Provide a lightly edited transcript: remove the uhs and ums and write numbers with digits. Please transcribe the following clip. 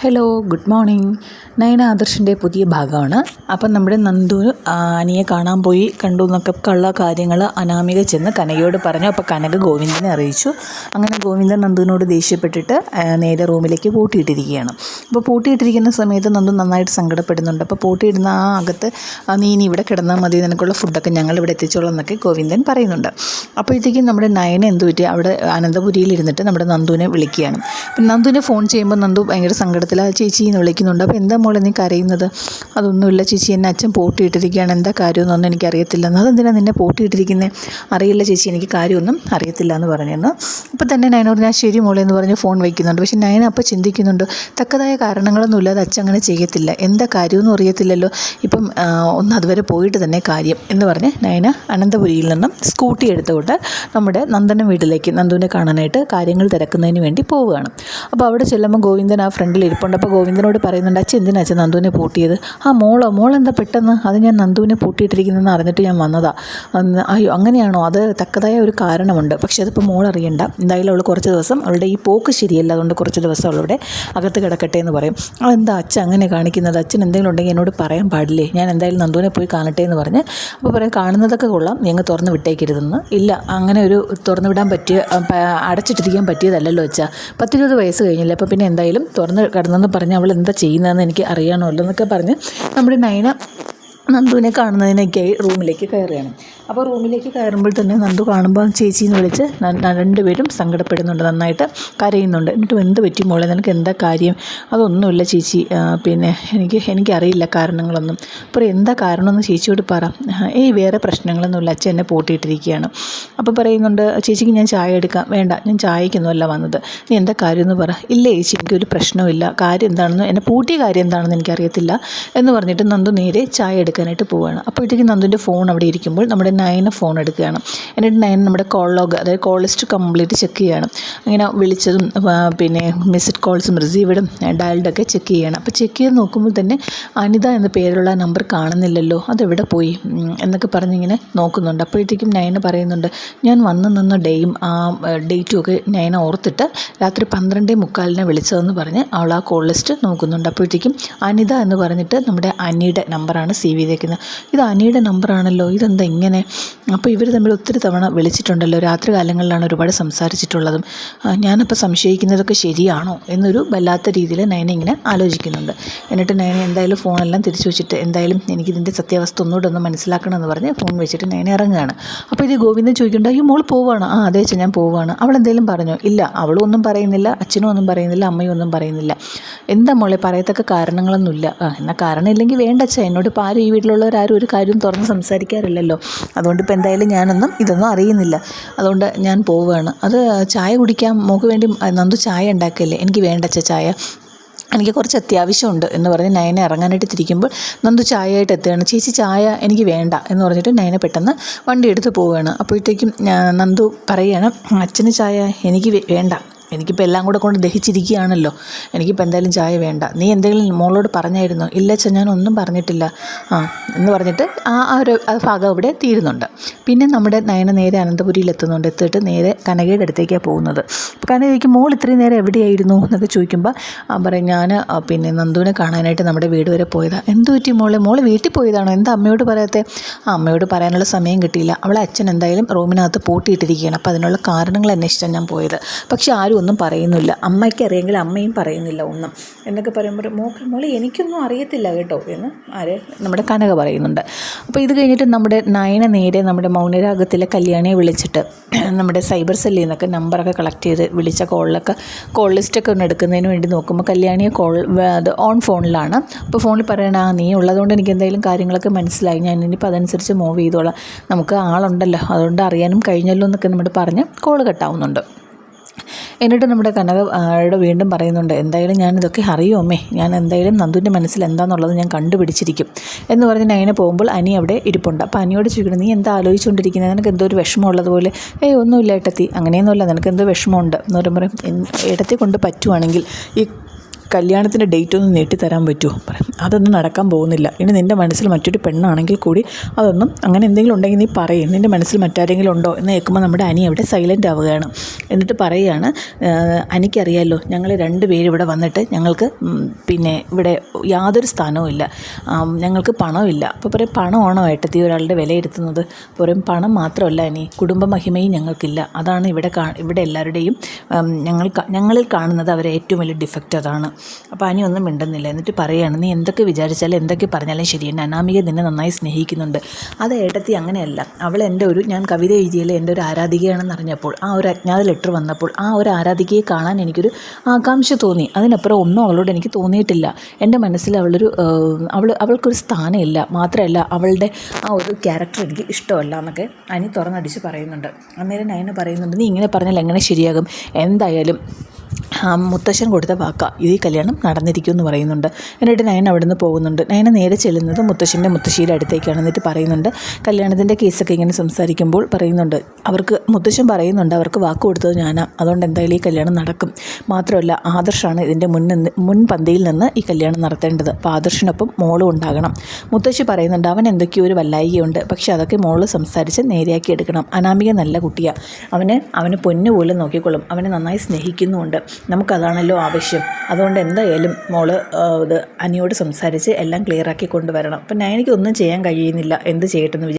Hello, good morning. Nayana ആദർശിൻ്റെ പുതിയ ഭാഗമാണ്. അപ്പം നമ്മുടെ നന്ദു അനിയെ കാണാൻ പോയി കണ്ടു എന്നൊക്കെ ഉള്ള കാര്യങ്ങൾ അനാമിക ചെന്ന് കനകയോട് പറഞ്ഞു. അപ്പോൾ കനക ഗോവിന്ദനെ അറിയിച്ചു. അങ്ങനെ ഗോവിന്ദൻ നന്ദുവിനോട് ദേഷ്യപ്പെട്ടിട്ട് നേരെ റൂമിലേക്ക് പൂട്ടിയിട്ടിരിക്കുകയാണ്. അപ്പോൾ പൂട്ടിയിട്ടിരിക്കുന്ന സമയത്ത് നന്ദു നന്നായിട്ട് സങ്കടപ്പെടുന്നുണ്ട്. അപ്പോൾ പൂട്ടിയിടുന്ന ആ അകത്ത് നീ ഇനി ഇവിടെ കിടന്നാൽ മതി, നിനക്കുള്ള ഫുഡൊക്കെ ഞങ്ങൾ ഇവിടെ എത്തിച്ചോളാം എന്നൊക്കെ ഗോവിന്ദൻ പറയുന്നുണ്ട്. അപ്പോഴത്തേക്കും നമ്മുടെ നയന എന്ത് പറ്റി, അവിടെ അനന്തപുരിയിലിരുന്നിട്ട് നമ്മുടെ നന്ദുവിനെ വിളിക്കുകയാണ്. അപ്പം നന്ദുവിനെ ഫോൺ ചെയ്യുമ്പോൾ നന്ദു ഭയങ്കര സങ്കടത്തിൽ ചേച്ചി എന്ന് വിളിക്കുന്നുണ്ട്. അപ്പോൾ എന്താ മോളെ നീ കരയുന്നത്? അതൊന്നുമില്ല ചേച്ചി, എന്നെ അച്ഛൻ പൂട്ടിയിട്ടിരിക്കുകയാണ്, എന്താ കാര്യമൊന്നും എനിക്കറിയത്തില്ല. അതെന്തിനാണ് നിന്നെ പൂട്ടിയിട്ടിരിക്കുന്നത്? അറിയില്ല ചേച്ചി, എനിക്ക് കാര്യമൊന്നും അറിയത്തില്ല എന്ന് പറഞ്ഞെന്ന്. അപ്പോൾ തന്നെ നയനോട് ഞാൻ ശരി മോളെ എന്ന് പറഞ്ഞ് ഫോൺ വയ്ക്കുന്നുണ്ട്. പക്ഷേ നയന അപ്പോൾ ചിന്തിക്കുന്നുണ്ട്, തക്കതായ കാരണങ്ങളൊന്നും ഇല്ലാതെ അച്ഛൻ അങ്ങനെ ചെയ്യത്തില്ല, എന്താ കാര്യമൊന്നും അറിയത്തില്ലല്ലോ, ഇപ്പം ഒന്ന് അതുവരെ പോയിട്ട് തന്നെ കാര്യം എന്ന് പറഞ്ഞ് നയന അനന്തപുരിയിൽ നിന്നും സ്കൂട്ടി എടുത്തുകൊണ്ട് നമ്മുടെ നന്ദനം വീട്ടിലേക്ക് നന്ദുവിനെ കാണാനായിട്ട് കാര്യങ്ങൾ തിരക്കുന്നതിന് വേണ്ടി പോവുകയാണ്. അപ്പോൾ അവിടെ ചെല്ലുമ്പോൾ ഗോവിന്ദൻ ആ ഫ്രണ്ടിൽ ഇരിപ്പുണ്ട്. അപ്പോൾ ഗോവിന്ദനോട് പറയുന്നുണ്ട്, അച്ഛൻ എന്തിനാ അച്ഛൻ നന്ദുവിനെ പൂട്ടിയത്? ആ മോളെന്താ പെട്ടെന്ന്? അത് ഞാൻ നന്ദുവിനെ പൂട്ടിയിട്ടിരിക്കുന്നതെന്ന് അറിഞ്ഞിട്ട് ഞാൻ വന്നതാ. അയ്യോ അങ്ങനെയാണോ? അത് തക്കതായ ഒരു കാരണമുണ്ട്, പക്ഷേ അതിപ്പോൾ മോൾ അറിയണ്ട. എന്തായാലും അവൾ കുറച്ച് ദിവസം അവളുടെ ഈ പോക്ക് ശരിയല്ല, അതുകൊണ്ട് കുറച്ച് ദിവസം അവളുടെ അകത്ത് കിടക്കട്ടെ എന്ന് പറയും. അതെന്താ അച്ഛൻ അങ്ങനെ കാണിക്കുന്നത്? അച്ഛൻ എന്തെങ്കിലും ഉണ്ടെങ്കിൽ എന്നോട് പറയാൻ പാടില്ലേ? ഞാൻ എന്തായാലും നന്ദുവിനെ പോയി കാണട്ടെ എന്ന് പറഞ്ഞ് അപ്പോൾ പറയും, കാണുന്നതൊക്കെ കൊള്ളാം, ഞങ്ങൾ തുറന്ന് വിട്ടേക്കരുതെന്ന്. ഇല്ല, അങ്ങനെ ഒരു തുറന്നു വിടാൻ പറ്റിയ അടച്ചിട്ടിരിക്കാൻ പറ്റിയതല്ലല്ലോ അച്ഛാ, 10-20 വയസ്സ് കഴിഞ്ഞില്ല, അപ്പോൾ പിന്നെ എന്തായാലും തുറന്ന് കിടന്നെന്ന് പറഞ്ഞ് അവൾ എന്താ ചെയ്യുന്നതെന്ന് എനിക്ക് അറിയണമല്ലോ എന്നൊക്കെ പറഞ്ഞ് നമ്മുടെ നയന നന്ദുവിനെ കാണുന്നതിനൊക്കെയായി റൂമിലേക്ക് കയറുകയാണ്. അപ്പോൾ റൂമിലേക്ക് കയറുമ്പോൾ തന്നെ നന്ദു കാണുമ്പോൾ ചേച്ചിന്ന് വിളിച്ച് രണ്ടുപേരും സങ്കടപ്പെടുന്നുണ്ട്, നന്നായിട്ട് കരയുന്നുണ്ട്. എന്നിട്ടും എന്ത് പറ്റി മോളെ, നിനക്ക് എന്താ കാര്യം? അതൊന്നുമില്ല ചേച്ചി, പിന്നെ എനിക്കറിയില്ല കാരണങ്ങളൊന്നും. അപ്പോൾ എന്താ കാരണമെന്ന് ചേച്ചിയോട് പറ. വേറെ പ്രശ്നങ്ങളൊന്നുമില്ല, അച്ഛൻ എന്നെ പൂട്ടിയിട്ടിരിക്കുകയാണ്. അപ്പോൾ പറയുന്നുണ്ട്, ചേച്ചിക്ക് ഞാൻ ചായ എടുക്കാം. വേണ്ട, ഞാൻ ചായക്കൊന്നുമല്ല വന്നത്, നീ എന്താ കാര്യമെന്ന് പറ. ഇല്ല ചേച്ചി, എനിക്കൊരു പ്രശ്നമില്ല, കാര്യം എന്താണെന്ന്, എന്നെ പൂട്ടിയ കാര്യം എന്താണെന്ന് എനിക്കറിയത്തില്ല എന്ന് പറഞ്ഞിട്ട് നന്ദു നേരെ ചായ എടുക്കാനായിട്ട് പോവുകയാണ്. അപ്പോഴത്തേക്കും നന്ദുവിൻ്റെ ഫോൺ അവിടെ ഇരിക്കുമ്പോൾ നമ്മുടെ നയന ഫോൺ എടുക്കുകയാണ്. എന്നിട്ട് നയന നമ്മുടെ കോൾ ലോഗ്, അതായത് കോൾ ലിസ്റ്റ് കംപ്ലീറ്റ് ചെക്ക് ചെയ്യുകയാണ്. അങ്ങനെ വിളിച്ചതും പിന്നെ മിസ്ഡ് കോൾസും റിസീവ്ഡും ഡയൽഡൊക്കെ ചെക്ക് ചെയ്യുകയാണ്. അപ്പോൾ ചെക്ക് ചെയ്ത് നോക്കുമ്പോൾ തന്നെ അനിത എന്ന പേരുള്ള നമ്പർ കാണുന്നില്ലല്ലോ, അതെവിടെ പോയി എന്നൊക്കെ പറഞ്ഞിങ്ങനെ നോക്കുന്നുണ്ട്. അപ്പോഴത്തേക്കും നയന പറയുന്നുണ്ട്, ഞാൻ വന്നു നിന്ന ഡേറ്റും ഒക്കെ നയന ഓർത്തിട്ട് രാത്രി 12:45 വിളിച്ചതെന്ന് പറഞ്ഞ് അവൾ ആ കോൾ ലിസ്റ്റ് നോക്കുന്നുണ്ട്. അപ്പോഴത്തേക്കും അനിത എന്ന് പറഞ്ഞിട്ട് നമ്മുടെ അനിയുടെ നമ്പറാണ് സേവ് ചെയ്തേക്കുന്നത്. ഇത് അനിയുടെ നമ്പറാണല്ലോ, ഇതെന്താ ഇങ്ങനെ? അപ്പോൾ ഇവർ തമ്മിൽ ഒത്തിരി തവണ വിളിച്ചിട്ടുണ്ടല്ലോ, രാത്രി കാലങ്ങളിലാണ് ഒരുപാട് സംസാരിച്ചിട്ടുള്ളതും. ഞാനപ്പോൾ സംശയിക്കുന്നതൊക്കെ ശരിയാണോ എന്നൊരു വല്ലാത്ത രീതിയിൽ നയന ഇങ്ങനെ ആലോചിക്കുന്നുണ്ട്. എന്നിട്ട് നയന എന്തായാലും ഫോണെല്ലാം തിരിച്ചു വെച്ചിട്ട്, എന്തായാലും എനിക്കിതിൻ്റെ സത്യാവസ്ഥ ഒന്നുകൂടെ ഒന്ന് മനസ്സിലാക്കണമെന്ന് പറഞ്ഞ് ഫോൺ വെച്ചിട്ട് നയന ഇറങ്ങുകയാണ്. അപ്പോൾ ഇത് ഗോവിന്ദൻ ചോദിക്കുന്നുണ്ട്, അയ്യോ മോൾ പോവുകയാണ്? ആ അതെ അച്ഛൻ, ഞാൻ പോവുകയാണ്. അവൾ എന്തെങ്കിലും പറഞ്ഞോ? ഇല്ല, അവളും ഒന്നും പറയുന്നില്ല, അച്ഛനും ഒന്നും പറയുന്നില്ല, അമ്മയും ഒന്നും പറയുന്നില്ല. എന്താ മോളെ, പറയത്തക്ക കാരണങ്ങളൊന്നുമില്ല. എന്നാൽ കാരണം ഇല്ലെങ്കിൽ വേണ്ട അച്ഛാ, എന്നോട് ഇപ്പോൾ ആരും ഈ വീട്ടിലുള്ളവരാരും ഒരു കാര്യം തുറന്ന് സംസാരിക്കാറില്ലല്ലോ, അതുകൊണ്ട് ഇപ്പോൾ എന്തായാലും ഇതൊന്നും അറിയുന്നില്ല, അതുകൊണ്ട് ഞാൻ പോവുകയാണ്. അത് ചായ കുടിക്കാൻ മോൾക്ക് വേണ്ടി നന്ദു ചായ ഉണ്ടാക്കിയല്ലേ? എനിക്ക് വേണ്ട അച്ഛാ ചായ, എനിക്ക് കുറച്ച് അത്യാവശ്യമുണ്ട് എന്ന് പറഞ്ഞ് നയന ഇറങ്ങാനായിട്ട് തിരിക്കുമ്പോൾ നന്ദു ചായയായിട്ട് എത്തുകയാണ്. ചേച്ചി ചായ എനിക്ക് വേണ്ട എന്ന് പറഞ്ഞിട്ട് നയന പെട്ടെന്ന് വണ്ടി എടുത്ത് പോവുകയാണ്. അപ്പോഴത്തേക്കും നന്ദു പറയുകയാണ്, അച്ഛന് ചായ എനിക്ക് വേണ്ട, എനിക്കിപ്പോൾ എല്ലാം കൂടെ കൊണ്ട് ദഹിച്ചിരിക്കുകയാണല്ലോ, എനിക്കിപ്പോൾ എന്തായാലും ചായ വേണ്ട. നീ എന്തെങ്കിലും മോളോട് പറഞ്ഞായിരുന്നോ? ഇല്ല അച്ഛൻ, ഞാനൊന്നും പറഞ്ഞിട്ടില്ല എന്ന് പറഞ്ഞിട്ട് ആ ഒരു ഭാഗം അവിടെ തീരുന്നുണ്ട്. പിന്നെ നമ്മുടെ നയന നേരെ അനന്തപുരിയിൽ എത്തുന്നുണ്ട്. എത്തിയിട്ട് നേരെ കനകയുടെ അടുത്തേക്കാണ് പോകുന്നത്. അപ്പോൾ കനക ചോദിക്കും, മോൾ ഇത്രയും നേരം എവിടെയായിരുന്നു എന്നൊക്കെ ചോദിക്കുമ്പോൾ പറയും, ഞാൻ പിന്നെ നന്ദുവിനെ കാണാനായിട്ട് നമ്മുടെ വീട് വരെ പോയതാണ്. എന്ത് പറ്റി മോൾ വീട്ടിൽ പോയതാണോ? എന്താ അമ്മയോട് പറയാത്തെ? അമ്മയോട് പറയാനുള്ള സമയം കിട്ടിയില്ല, അവളെ അച്ഛൻ എന്തായാലും റൂമിനകത്ത് പൂട്ടിയിട്ടിരിക്കുകയാണ്, അപ്പോൾ അതിനുള്ള കാരണങ്ങൾ അന്വേഷിച്ചാണ് ഞാൻ പോയത്. പക്ഷേ ആരും ഒന്നും പറയുന്നില്ല, അമ്മയ്ക്ക് അറിയെങ്കിൽ അമ്മയും പറയുന്നില്ല ഒന്നും എന്നൊക്കെ പറയുമ്പോൾ മോളെ എനിക്കൊന്നും അറിയത്തില്ല കേട്ടോ എന്ന് നമ്മുടെ കനക പറയുന്നുണ്ട്. അപ്പോൾ ഇത് കഴിഞ്ഞിട്ട് നമ്മുടെ നയന നേരെ നമ്മുടെ മൗനരാഗത്തിലെ കല്യാണിയെ വിളിച്ചിട്ട് നമ്മുടെ സൈബർ സെല്ലിൽ നിന്നൊക്കെ നമ്പറൊക്കെ കളക്ട് ചെയ്ത് വിളിച്ച കോൾ ലിസ്റ്റൊക്കെ ഒന്ന് എടുക്കുന്നതിന് വേണ്ടി നോക്കുമ്പോൾ കല്യാണിയെ അത് ഓൺ ഫോണിലാണ്. അപ്പോൾ ഫോണിൽ പറയണ, നീ ഉള്ളതുകൊണ്ട് എനിക്ക് എന്തെങ്കിലും കാര്യങ്ങളൊക്കെ മനസ്സിലായി, ഞാൻ ഇനിയിപ്പോൾ അതനുസരിച്ച് മൂവ് ചെയ്തോളാം, നമുക്ക് ആളുണ്ടല്ലോ, അതുകൊണ്ട് അറിയാനും കഴിഞ്ഞല്ലോ എന്നൊക്കെ നമ്മൾ പറഞ്ഞ് കോൾ കട്ടാവുന്നുണ്ട്. എന്നിട്ട് നമ്മുടെ കനകയുടെ വീണ്ടും പറയുന്നുണ്ട്, എന്തായാലും ഞാനിതൊക്കെ അറിയും അമ്മേ, ഞാൻ എന്തായാലും നന്ദുവിൻ്റെ മനസ്സിൽ എന്താണെന്നുള്ളത് ഞാൻ കണ്ടുപിടിച്ചിരിക്കും എന്ന് പറഞ്ഞ് നയന പോകുമ്പോൾ അനി അവിടെ ഇരിപ്പുണ്ട്. അപ്പോൾ അനിയോട് ചോദിക്കണം, നീ എന്താ ആലോചിച്ചുകൊണ്ടിരിക്കുന്നത്? നിനക്ക് എന്തോ ഒരു വിഷമമുള്ളതുപോലെ. ഒന്നുമില്ല ഏട്ടത്തി, അങ്ങനെയൊന്നുമില്ല, നിനക്ക് എന്തോ വിഷമമുണ്ട് എന്ന് പറയുമ്പോൾ ഏട്ടത്തി കൊണ്ട് പറ്റുവാണെങ്കിൽ ഈ കല്യാണത്തിൻ്റെ ഡേറ്റ് ഒന്ന് നീട്ടിത്തരാൻ പറ്റുമോ? പറയും. അതൊന്നും നടക്കാൻ പോകുന്നില്ല. ഇനി നിൻ്റെ മനസ്സിൽ മറ്റൊരു പെണ്ണാണെങ്കിൽ കൂടി അതൊന്നും അങ്ങനെ എന്തെങ്കിലും ഉണ്ടെങ്കിൽ നീ പറയും. നിൻ്റെ മനസ്സിൽ മറ്റാരെങ്കിലും ഉണ്ടോ എന്ന് കേൾക്കുമ്പോൾ നമ്മുടെ അനി അവിടെ സൈലൻ്റ് ആവുകയാണ്. എന്നിട്ട് പറയുകയാണ്, എനിക്കറിയാമല്ലോ ഞങ്ങൾ 2 പേരും ഇവിടെ വന്നിട്ട് ഞങ്ങൾക്ക് പിന്നെ ഇവിടെ യാതൊരു സ്ഥാനവും ഇല്ല, ഞങ്ങൾക്ക് പണമില്ല. അപ്പോൾ പറയും, പണമാണോ ഏട്ടത്തി ഒരാളുടെ വിലയിരുത്തുന്നത്? പറയും, പണം മാത്രമല്ല ഇനി കുടുംബ മഹിമയും ഞങ്ങൾക്കില്ല. അതാണ് ഇവിടെ എല്ലാവരുടെയും ഞങ്ങളിൽ കാണുന്നത് അവരെ ഏറ്റവും വലിയ ഡിഫക്റ്റ് അതാണ്. അപ്പോൾ അനി ഒന്നും മിണ്ടുന്നില്ല. എന്നിട്ട് പറയുകയാണ്, നീ എന്തൊക്കെ വിചാരിച്ചാലും എന്തൊക്കെ പറഞ്ഞാലും ശരി, എൻ്റെ അനാമിക നിന്നെ നന്നായി സ്നേഹിക്കുന്നുണ്ട്. അത് ഏട്ടത്തി അങ്ങനെയല്ല. അവൾ ഞാൻ കവിത എഴുതിയതിൽ എൻ്റെ ഒരു ആരാധികയാണെന്ന് അറിഞ്ഞപ്പോൾ, ആ ഒരു അജ്ഞാത ലെറ്റർ വന്നപ്പോൾ ആ ഒരു ആരാധികയെ കാണാൻ എനിക്കൊരു ആകാംക്ഷ തോന്നി. അതിനപ്പുറം ഒന്നും അവളോട് എനിക്ക് തോന്നിയിട്ടില്ല. എൻ്റെ മനസ്സിൽ അവൾക്കൊരു സ്ഥാനമില്ല. മാത്രമല്ല അവളുടെ ആ ഒരു ക്യാരക്ടർ എനിക്ക് ഇഷ്ടമല്ല എന്നൊക്കെ അനി തുറന്നടിച്ച് പറയുന്നുണ്ട്. അന്നേരം നയന പറയുന്നുണ്ട്, നീ ഇങ്ങനെ പറഞ്ഞാൽ എങ്ങനെ ശരിയാകും? എന്തായാലും മുത്തശ്ശൻ കൊടുത്ത വാക്ക, ഈ കല്യാണം നടന്നിരിക്കുമെന്ന് പറയുന്നുണ്ട്. എന്നിട്ട് നയന അവിടെ നിന്ന് പോകുന്നുണ്ട്. നയന നേരെ ചെല്ലുന്നത് മുത്തശ്ശിയുടെ അടുത്തേക്കാണ്. എന്നിട്ട് പറയുന്നുണ്ട്, കല്യാണത്തിൻ്റെ കേസൊക്കെ ഇങ്ങനെ സംസാരിക്കുമ്പോൾ പറയുന്നുണ്ട്, മുത്തശ്ശൻ പറയുന്നുണ്ട് അവർക്ക് വാക്ക് കൊടുത്തത് ഞാനാണ്, അതുകൊണ്ട് എന്തായാലും ഈ കല്യാണം നടക്കും. മാത്രമല്ല ആദർശാണ് ഇതിൻ്റെ മുൻപന്തിയിൽ നിന്ന് ഈ കല്യാണം നടത്തേണ്ടത്. അപ്പോൾ ആദർശിനൊപ്പം മോളും ഉണ്ടാകണം. മുത്തശ്ശി പറയുന്നുണ്ട്, അവൻ എന്തൊക്കെയോ ഒരു വല്ലായികയുണ്ട്, പക്ഷേ അതൊക്കെ മോള് സംസാരിച്ച് നേരെയാക്കി എടുക്കണം. അനാമിക നല്ല കുട്ടിയാണ്, അവന് പൊന്നുപോലെ നോക്കിക്കൊള്ളും, അവനെ നന്നായി സ്നേഹിക്കുന്നുമുണ്ട്. നമുക്കതാണല്ലോ ആവശ്യം. അതുകൊണ്ട് എന്തായാലും മോള് അനിയോട് സംസാരിച്ച് എല്ലാം ക്ലിയറാക്കി കൊണ്ടുവരണം. അപ്പം എനിക്കൊന്നും ചെയ്യാൻ കഴിയുന്നില്ല, എന്ത് ചെയ്യട്ടെന്ന്